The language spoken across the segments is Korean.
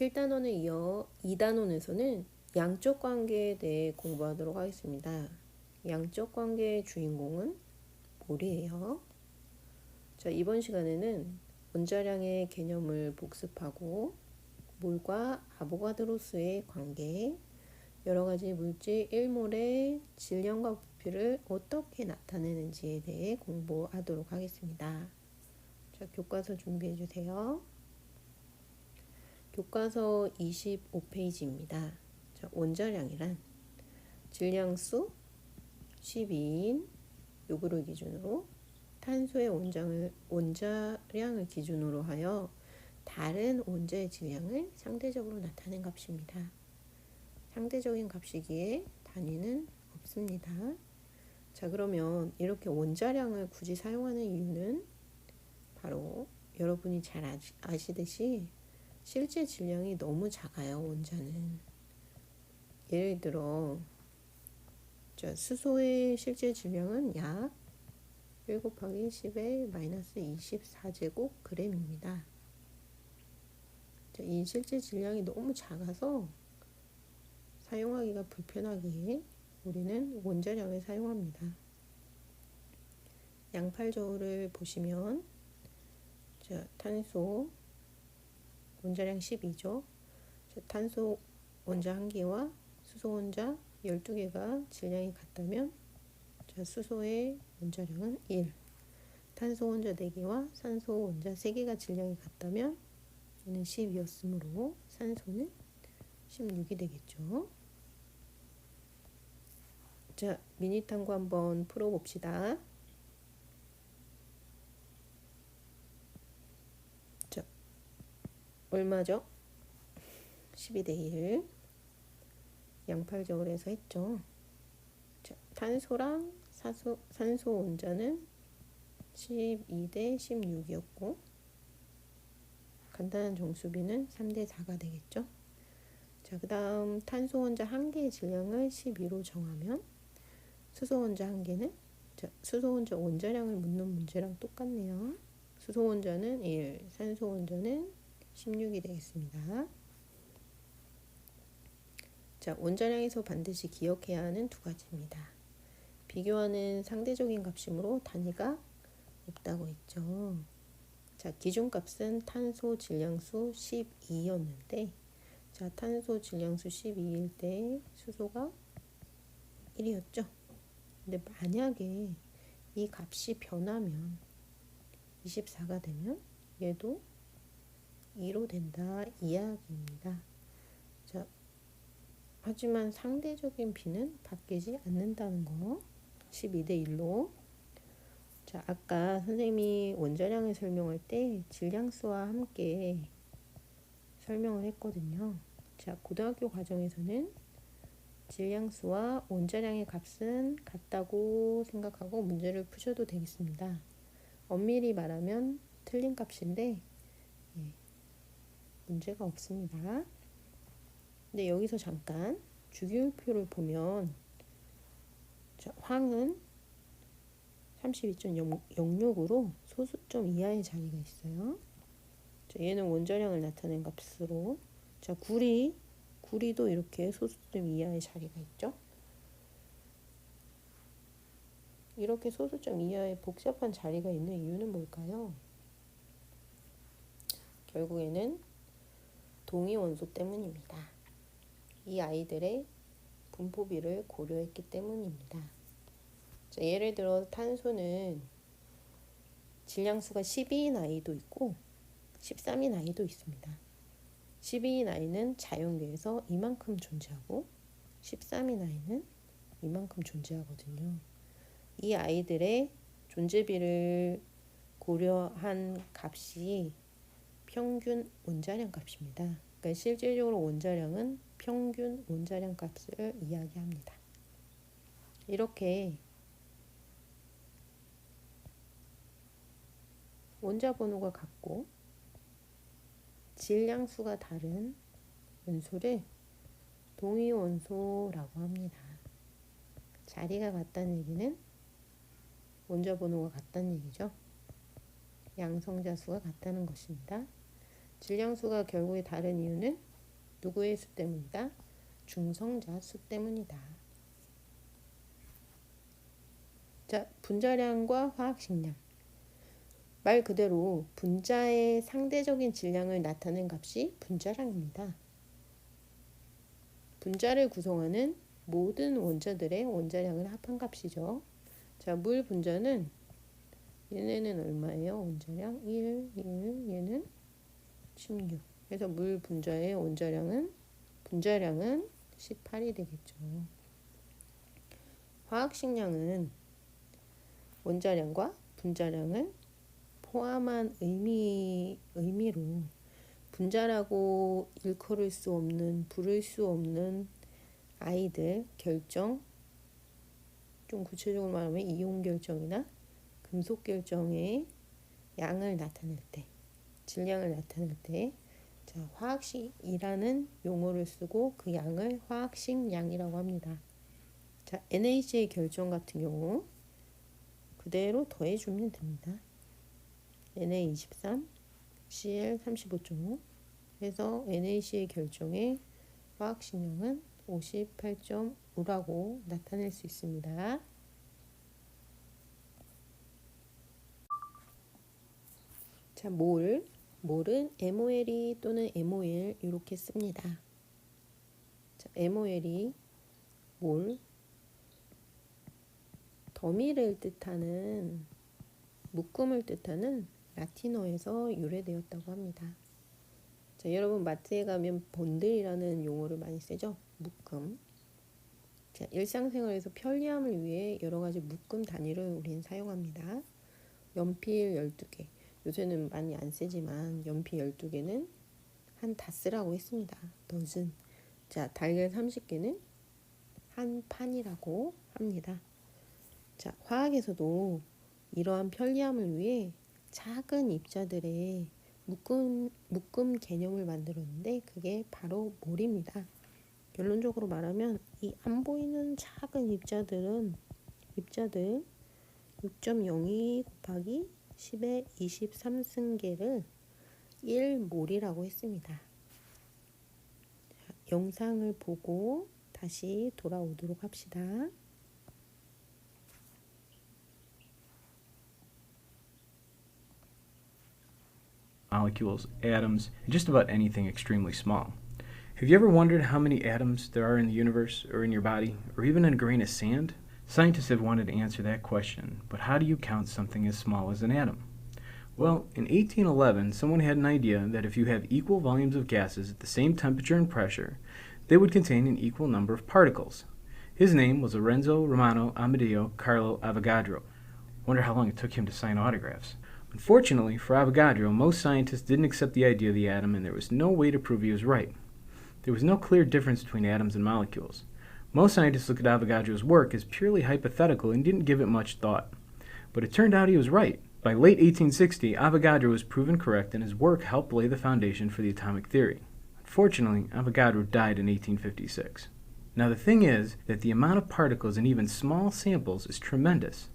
1단원에 이어 2단원에서는 양적 관계에 대해 공부하도록 하겠습니다. 양적 관계의 주인공은 몰이에요. 자, 이번 시간에는 원자량의 개념을 복습하고 몰과 아보가드로수의 관계, 여러 가지 물질 1몰의 질량과 부피를 어떻게 나타내는지에 대해 공부하도록 하겠습니다. 자, 교과서 준비해 주세요. 교과서 25페이지입니다. 자, 원자량이란 질량수 12인 요구를 기준으로 탄소의 원자량을 기준으로 하여 다른 원자의 질량을 상대적으로 나타낸 값입니다. 상대적인 값이기에 단위는 없습니다. 자, 그러면 이렇게 원자량을 굳이 사용하는 이유는 바로 여러분이 잘 아시듯이 실제 질량이 너무 작아요. 원자는. 예를 들어 수소의 실제 질량은 약 1 곱하기 10의 마이너스 24제곱g입니다. 이 실제 질량이 너무 작아서 사용하기가 불편하기에 우리는 원자량을 사용합니다. 양팔저울을 보시면 탄소 원자량 12죠. 탄소 원자 1개와 수소 원자 12개가 질량이 같다면 수소의 원자량은 1, 탄소 원자 4개와 산소 원자 3개가 질량이 같다면 얘는 10이었으므로 산소는 16이 되겠죠. 자, 미니 탐구 한번 풀어봅시다. 자, 얼마죠? 12대 1. 양팔저울에서 했죠. 자, 탄소랑 산소 원자는 12대 16이었고 간단한 정수비는 3대 4가 되겠죠. 자, 그 다음 탄소 원자 1개의 질량을 12로 정하면 수소 원자 1개는 수소 원자 원자량을 묻는 문제랑 똑같네요. 수소 원자는 1, 산소 원자는 16이 되겠습니다. 자, 원자량에서 반드시 기억해야 하는 두 가지입니다. 비교하는 상대적인 값이므로 단위가 없다고 했죠. 자, 기준값은 탄소 질량수 12였는데 탄소 질량수 12일 때 수소가 1이었죠. 근데 만약에 이 값이 변하면 24가 되면 얘도 2로 된다 이야기입니다. 자, 하지만 상대적인 비는 바뀌지 않는다는 거. 12대 1로. 자, 아까 선생님이 원자량을 설명할 때 질량수와 함께 설명을 했거든요. 자, 고등학교 과정에서는 질량수와 원자량의 값은 같다고 생각하고 문제를 푸셔도 되겠습니다. 엄밀히 말하면 틀린 값인데 문제가 없습니다. 근데 여기서 잠깐 주기율표를 보면 황은 32.06으로 소수점 이하의 자리가 있어요. 얘는 원자량을 나타낸 값으로 구리도 이렇게 소수점 이하의 자리가 있죠. 이렇게 소수점 이하의 복잡한 자리가 있는 이유는 뭘까요? 결국에는 동위 원소 때문입니다. 이 아이들의 분포비를 고려했기 때문입니다. 자, 예를 들어 탄소는 질량수가 12인 아이도 있고 13인 아이도 있습니다. 12인 아이는 자연계에서 이만큼 존재하고 13인 아이는 이만큼 존재하거든요. 이 아이들의 존재비를 고려한 값이 평균 원자량 값입니다. 그러니까 실질적으로 원자량은 평균 원자량 값을 이야기합니다. 이렇게 원자 번호가 같고 질량수가 다른 원소를 동위 원소라고 합니다. 자리가 같다는 얘기는 원자 번호가 같다는 얘기죠. 양성자 수가 같다는 것입니다. 질량수가 결국에 다른 이유는 누구의 수 때문이다? 중성자 수 때문이다. 자, 분자량과 화학식량. 말 그대로 분자의 상대적인 질량을 나타낸 값이 분자량입니다. 분자를 구성하는 모든 원자들의 원자량을 합한 값이죠. 자, 물 분자는 얘네는 얼마예요? 원자량 1, 얘는 16. 그래서 물 분자의 분자량은 18이 되겠죠. 화학식량은 원자량과 분자량을 포함한 의미로 분자라고 일컬을 수 없는, 부를 수 없는 아이들 결정, 좀 구체적으로 말하면 이온 결정이나 금속 결정의 양을 나타낼 때, 질량을 나타낼 때, 자, 화학식이라는 용어를 쓰고 그 양을 화학식량이라고 합니다. 자, NaC의 결정 같은 경우 그대로 더해주면 됩니다. Na23, Cl 35.5 해서 NaC의 결정의 화학식량은 58.5라고 나타낼 수 있습니다. 자, 몰은 MOL 또는 MOL 이렇게 씁니다. 자, MOL이 몰, 더미를 뜻하는, 묶음을 뜻하는 라틴어에서 유래되었다고 합니다. 자, 여러분 마트에 가면 번들이라는 용어를 많이 쓰죠. 묶음. 자, 일상생활에서 편리함을 위해 여러 가지 묶음 단위를 우리는 사용합니다. 연필 12개. 요새는 많이 안 쓰지만 연필 12개는 한 다스라고 했습니다. 더즌. 자, 달걀 30개는 한 판이라고 합니다. 자, 화학에서도 이러한 편리함을 위해 작은 입자들의 묶음 개념을 만들었는데 그게 바로 몰입니다. 결론적으로 말하면 이 안 보이는 작은 입자들 6.02 곱하기 10의 23승계를 1몰이라고 했습니다. 자, 영상을 보고 다시 돌아오도록 합시다. Molecules, atoms, and just about anything extremely small. Have you ever wondered how many atoms there are in the universe, or in your body, or even in a grain of sand? Scientists have wanted to answer that question, but how do you count something as small as an atom? Well, in 1811, someone had an idea that if you have equal volumes of gases at the same temperature and pressure, they would contain an equal number of particles. His name was Lorenzo Romano Amadeo Carlo Avogadro. Wonder how long it took him to sign autographs. Unfortunately for Avogadro, most scientists didn't accept the idea of the atom, and there was no way to prove he was right. There was no clear difference between atoms and molecules. Most scientists looked at Avogadro's work as purely hypothetical and didn't give it much thought. But it turned out he was right. By late 1860, Avogadro was proven correct, and his work helped lay the foundation for the atomic theory. Unfortunately, Avogadro died in 1856. Now the thing is that the amount of particles in even small samples is tremendous.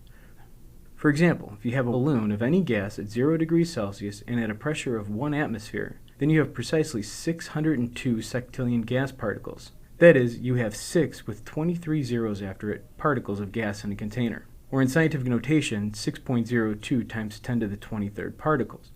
For example, if you have a balloon of any gas at 0 degrees Celsius and at a pressure of 1 atmosphere, then you have precisely 602 sectillion gas particles. That is, you have 6 with 23 zeros after it particles of gas in a container. Or in scientific notation, 6.02 times 10 to the 23rd particles.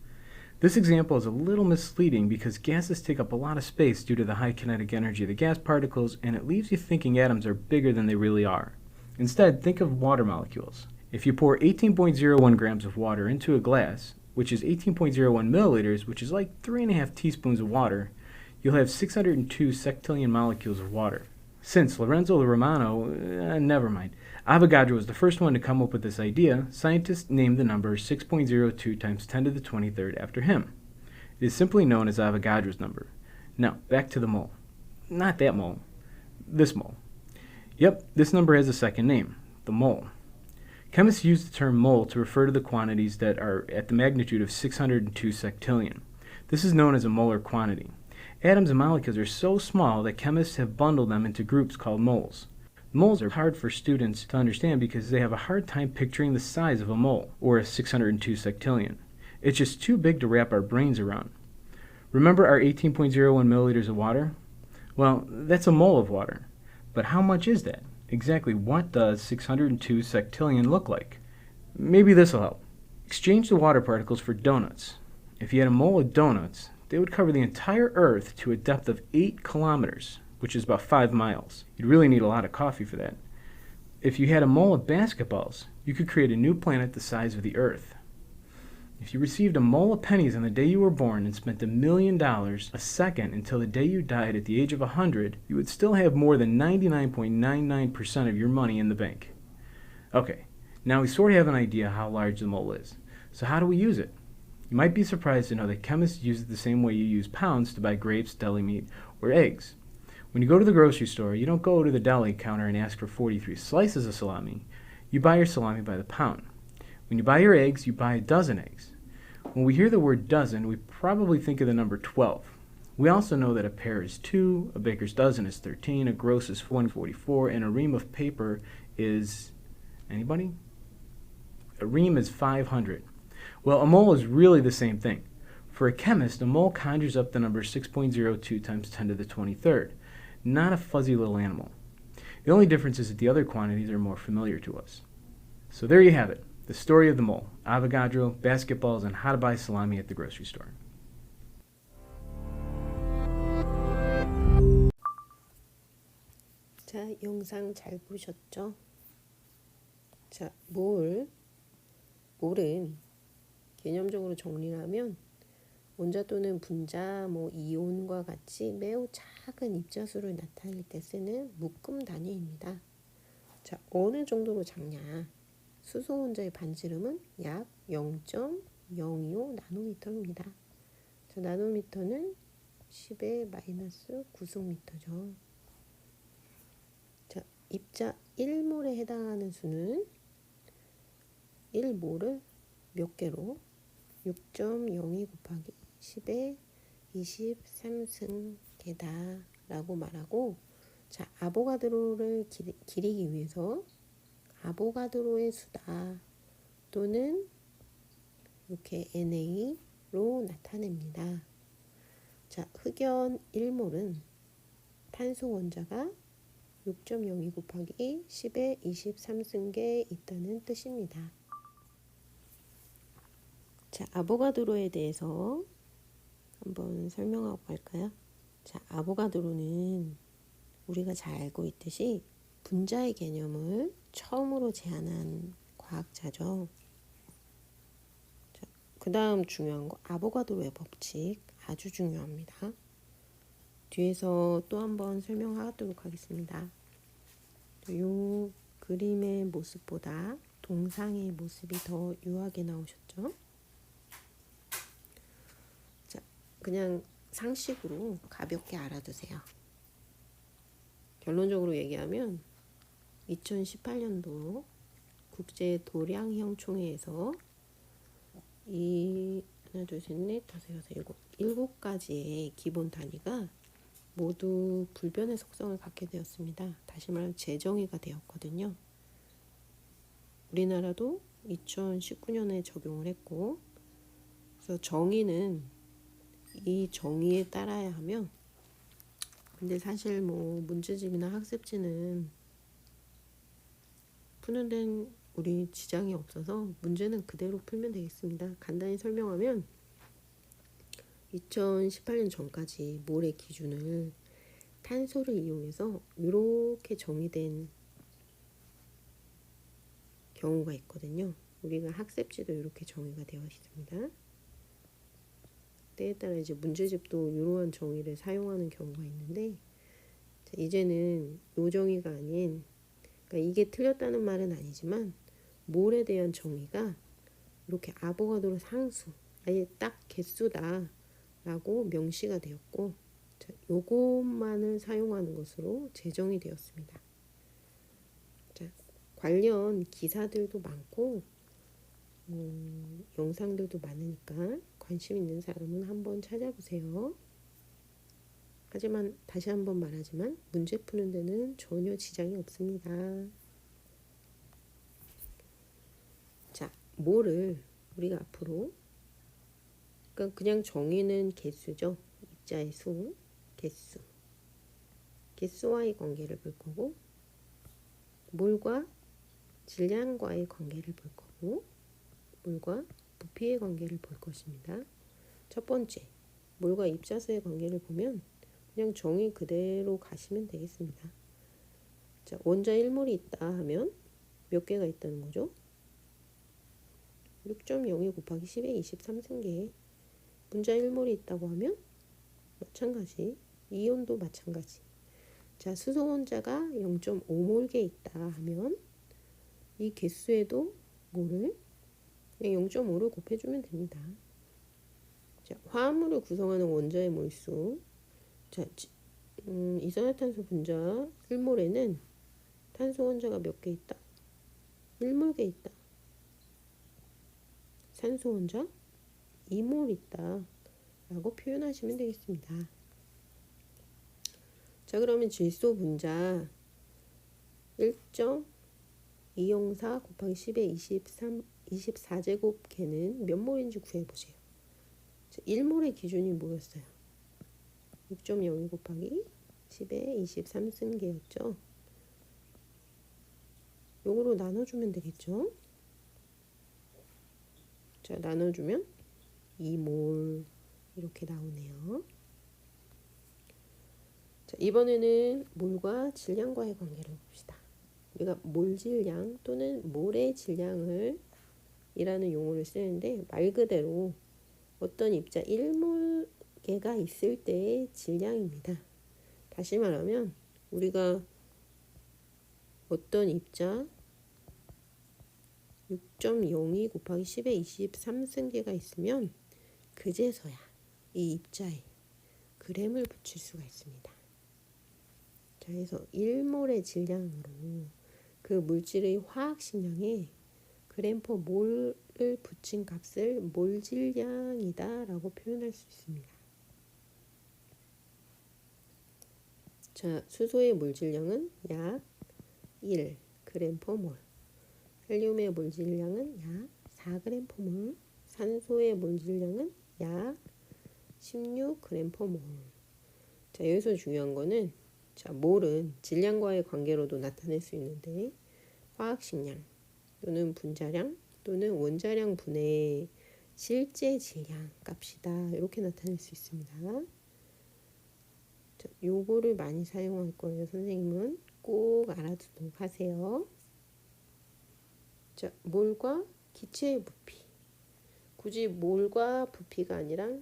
This example is a little misleading because gases take up a lot of space due to the high kinetic energy of the gas particles, and it leaves you thinking atoms are bigger than they really are. Instead, think of water molecules. If you pour 18.01 grams of water into a glass, which is 18.01 milliliters, which is like 3.5 teaspoons of water, you'll have 602 sectillion molecules of water. Since Lorenzo Romano, never mind, Avogadro was the first one to come up with this idea, scientists named the number 6.02 times 10 to the 23rd after him. It is simply known as Avogadro's number. Now, back to the mole. Not that mole. This mole. Yep, this number has a second name, the mole. Chemists use the term mole to refer to the quantities that are at the magnitude of 602 sectillion. This is known as a molar quantity. Atoms and molecules are so small that chemists have bundled them into groups called moles. Moles are hard for students to understand because they have a hard time picturing the size of a mole, or a 602 sectillion. It's just too big to wrap our brains around. Remember our 18.01 milliliters of water? Well, that's a mole of water. But how much is that? Exactly what does 602 sectillion look like? Maybe this will help. Exchange the water particles for donuts. If you had a mole of donuts, they would cover the entire Earth to a depth of 8 kilometers, which is about 5 miles. You'd really need a lot of coffee for that. If you had a mole of basketballs, you could create a new planet the size of the Earth. If you received a mole of pennies on the day you were born and spent $1 million a second until the day you died at the age of 100, you would still have more than 99.99% of your money in the bank. Okay, now we sort of have an idea how large the mole is. So how do we use it? You might be surprised to know that chemists use it the same way you use pounds to buy grapes, deli meat, or eggs. When you go to the grocery store, you don't go to the deli counter and ask for 43 slices of salami. You buy your salami by the pound. When you buy your eggs, you buy a dozen eggs. When we hear the word dozen, we probably think of the number 12. We also know that a pear is 2, a baker's dozen is 13, a gross is 144, and a ream of paper is... anybody? A ream is 500. Well, a mole is really the same thing. For a chemist, a mole conjures up the number 6.02 times 10 to the 23rd, not a fuzzy little animal. The only difference is that the other quantities are more familiar to us. So there you have it. The story of the mole, Avogadro, basketballs, and how to buy salami at the grocery store. 자, 영상 잘 보셨죠? 자, 몰은 개념적으로 정리를 하면 원자 또는 분자, 이온과 같이 매우 작은 입자수를 나타낼 때 쓰는 묶음 단위입니다. 자, 어느 정도로 작냐? 수소 원자의 반지름은 약 0.025 나노미터입니다. 자, 나노미터는 10의 마이너스 9승미터죠. 자, 입자 1몰에 해당하는 수는 1몰을 몇 개로? 6.02 곱하기 10의 23승 개다 라고 말하고, 자, 아보가드로를 기리기 위해서 아보가드로의 수다 또는 이렇게 NA로 나타냅니다. 자, 흑연 1몰은 탄소 원자가 6.02 곱하기 10의 23승계 있다는 뜻입니다. 자, 아보가드로에 대해서 한번 설명하고 갈까요? 자, 아보가드로는 우리가 잘 알고 있듯이 분자의 개념을 처음으로 제안한 과학자죠. 자, 그 다음 중요한 거 아보가드로의 법칙 아주 중요합니다. 뒤에서 또 한번 설명하도록 하겠습니다. 이 그림의 모습보다 동상의 모습이 더 유하게 나오셨죠? 자, 그냥 상식으로 가볍게 알아두세요. 결론적으로 얘기하면 2018년도 국제 도량형 총회에서 이 하나, 둘, 셋, 넷, 다섯, 여섯, 일곱 가지의 기본 단위가 모두 불변의 속성을 갖게 되었습니다. 다시 말하면 재정의가 되었거든요. 우리나라도 2019년에 적용을 했고, 그래서 정의는 이 정의에 따라야 하며, 근데 사실 문제집이나 학습지는 푸는 데는 우리 지장이 없어서 문제는 그대로 풀면 되겠습니다. 간단히 설명하면 2018년 전까지 몰의 기준을 탄소를 이용해서 이렇게 정의된 경우가 있거든요. 우리가 학습지도 이렇게 정의가 되어 있습니다. 때에 따라 이제 문제집도 이러한 정의를 사용하는 경우가 있는데, 자, 이제는 요 정의가 아닌, 그러니까 이게 틀렸다는 말은 아니지만 몰에 대한 정의가 이렇게 아보가드로 상수, 아예 딱 개수다 라고 명시가 되었고, 자, 요것만을 사용하는 것으로 제정이 되었습니다. 자, 관련 기사들도 많고 영상들도 많으니까 관심 있는 사람은 한번 찾아보세요. 하지만 다시 한번 말하지만 문제 푸는 데는 전혀 지장이 없습니다. 자, 몰을 우리가 앞으로, 그러니까 그냥 정의는 개수죠. 입자의 수, 개수. 개수와의 관계를 볼 거고, 몰과 질량과의 관계를 볼 거고, 몰과 부피의 관계를 볼 것입니다. 첫 번째, 몰과 입자수의 관계를 보면 그냥 정의 그대로 가시면 되겠습니다. 자, 원자 1몰이 있다 하면 몇 개가 있다는 거죠? 6.02 곱하기 10의 23승계. 분자 1몰이 있다고 하면 마찬가지, 이온도 마찬가지. 자, 수소 원자가 0.5몰개 있다 하면 이 개수에도 몰을 0.5를 곱해주면 됩니다. 자, 화합물을 구성하는 원자의 몰수. 자, 이산화탄소 분자 1몰에는 탄소 원자가 몇 개 있다? 1몰개 있다. 산소 원자 2몰 있다 라고 표현하시면 되겠습니다. 자, 그러면 질소 분자 1.204 곱하기 10의 24제곱개는 몇 몰인지 구해보세요. 자, 1몰의 기준이 뭐였어요? 6.02 곱하기 10의 23승계였죠. 요거로 나눠주면 되겠죠. 자, 나눠주면 2몰 이렇게 나오네요. 자, 이번에는 몰과 질량과의 관계를 봅시다. 우리가 몰질량 또는 몰의 질량을 이라는 용어를 쓰는데, 말 그대로 어떤 입자 1몰개가 있을 때의 질량입니다. 다시 말하면 우리가 어떤 입자 6.02 곱하기 10의 23승계가 있으면 그제서야 이 입자에 그램을 붙일 수가 있습니다. 자, 그래서 1몰의 질량으로 그 물질의 화학식량에 그램 퍼 몰을 붙인 값을 몰질량이다 라고 표현할 수 있습니다. 자, 수소의 몰질량은 약 1 그램 퍼 몰, 헬륨의 몰질량은 약 4g 퍼 몰, 산소의 몰질량은 약 16g 퍼 몰. 자, 여기서 중요한 거는, 자, 몰은 질량과의 관계로도 나타낼 수 있는데, 화학식량 또는 분자량 또는 원자량 분의 실제 질량 값이다 이렇게 나타낼 수 있습니다. 자, 요거를 많이 사용할 거예요. 선생님은 꼭 알아두도록 하세요. 자, 몰과 기체의 부피. 굳이 몰과 부피가 아니라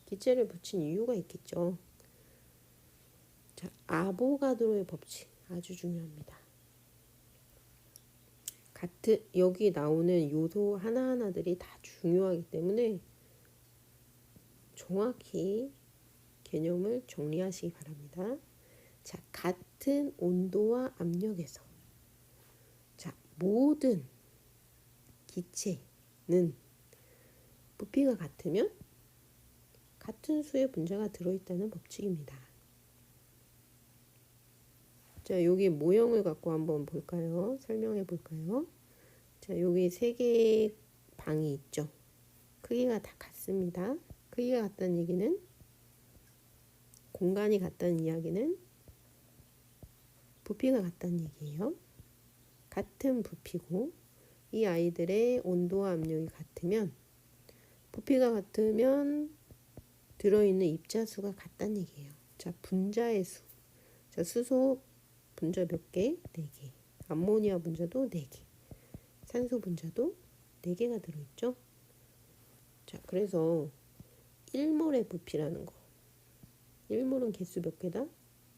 기체를 붙인 이유가 있겠죠. 자, 아보가드로의 법칙 아주 중요합니다. 여기 나오는 요소 하나하나들이 다 중요하기 때문에 정확히 개념을 정리하시기 바랍니다. 자, 같은 온도와 압력에서, 자, 모든 기체는 부피가 같으면 같은 수의 분자가 들어있다는 법칙입니다. 자, 여기 모형을 갖고 한번 볼까요? 설명해 볼까요? 자, 여기 세 개의 방이 있죠. 크기가 다 같습니다. 크기가 같다는 얘기는, 공간이 같다는 이야기는 부피가 같다는 얘기예요. 같은 부피고 이 아이들의 온도와 압력이 같으면, 부피가 같으면 들어있는 입자수가 같다는 얘기예요. 자, 분자의 수. 자, 수소 분자 몇 개? 4개. 암모니아 분자도 4개. 산소 분자도 4개가 들어있죠. 자, 그래서 1몰의 부피라는 거. 1몰은 개수 몇 개다?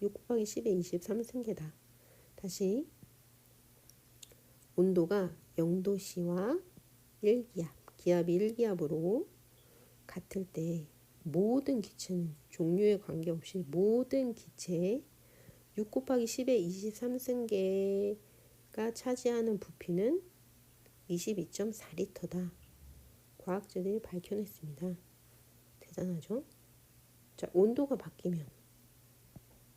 6 곱하기 10의 23승계다. 다시 온도가 0도씨와 1기압, 기압이 1기압으로 같을 때 모든 기체는 종류에 관계없이 모든 기체에 6 곱하기 10의 23승계가 차지하는 부피는 22.4리터다. 과학자들이 밝혀냈습니다. 대단하죠? 자, 온도가 바뀌면,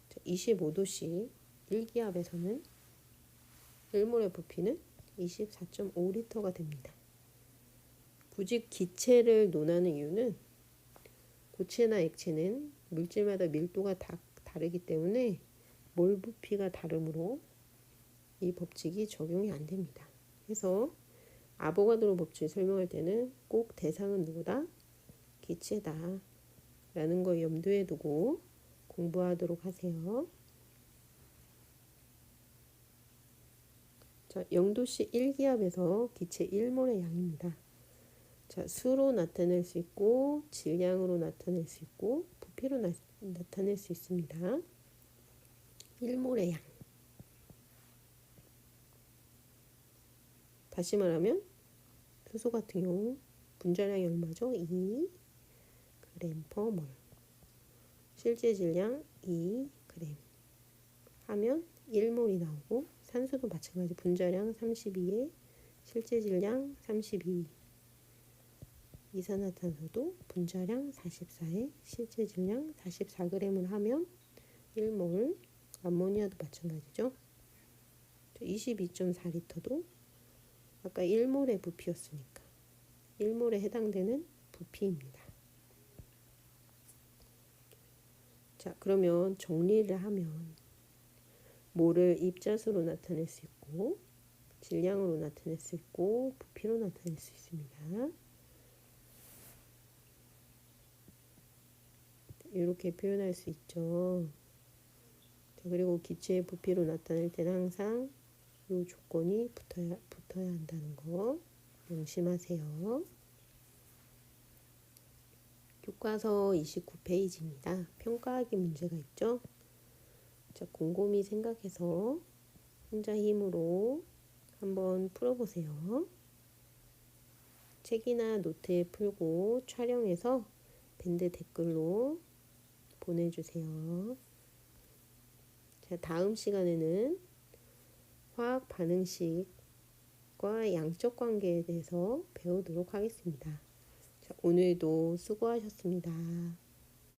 자, 25도씨 1기압에서는 1몰의 부피는 24.5리터가 됩니다. 굳이 기체를 논하는 이유는, 고체나 액체는 물질마다 밀도가 다 다르기 때문에 몰 부피가 다르므로 이 법칙이 적용이 안 됩니다. 그래서 아보가드로 법칙을 설명할 때는 꼭 대상은 누구다? 기체다 라는 거 염두에 두고 공부하도록 하세요. 자, 0도씨 1기압에서 기체 1몰의 양입니다. 자, 수로 나타낼 수 있고 질량으로 나타낼 수 있고 부피로 나타낼 수 있습니다. 1몰의 양. 다시 말하면 수소 같은 경우 분자량이 얼마죠? 2g per 몰. 실제 질량 2g 하면 1몰이 나오고 산소도 마찬가지 분자량 32에 실제 질량 32. 이산화탄소도 분자량 44에 실제 질량 44g을 하면 1몰. 암모니아도 마찬가지죠. 22.4리터도 아까 1몰의 부피였으니까 1몰에 해당되는 부피입니다. 자, 그러면 정리를 하면 몰을 입자수로 나타낼 수 있고 질량으로 나타낼 수 있고 부피로 나타낼 수 있습니다. 이렇게 표현할 수 있죠. 자, 그리고 기체의 부피로 나타낼 때는 항상 이 조건이 붙어야 한다는 거 명심하세요. 교과서 29페이지입니다. 평가하기 문제가 있죠. 자, 곰곰이 생각해서 혼자 힘으로 한번 풀어보세요. 책이나 노트에 풀고 촬영해서 밴드 댓글로 보내주세요. 자, 다음 시간에는 화학 반응식과 양적 관계에 대해서 배우도록 하겠습니다. 자, 오늘도 수고하셨습니다.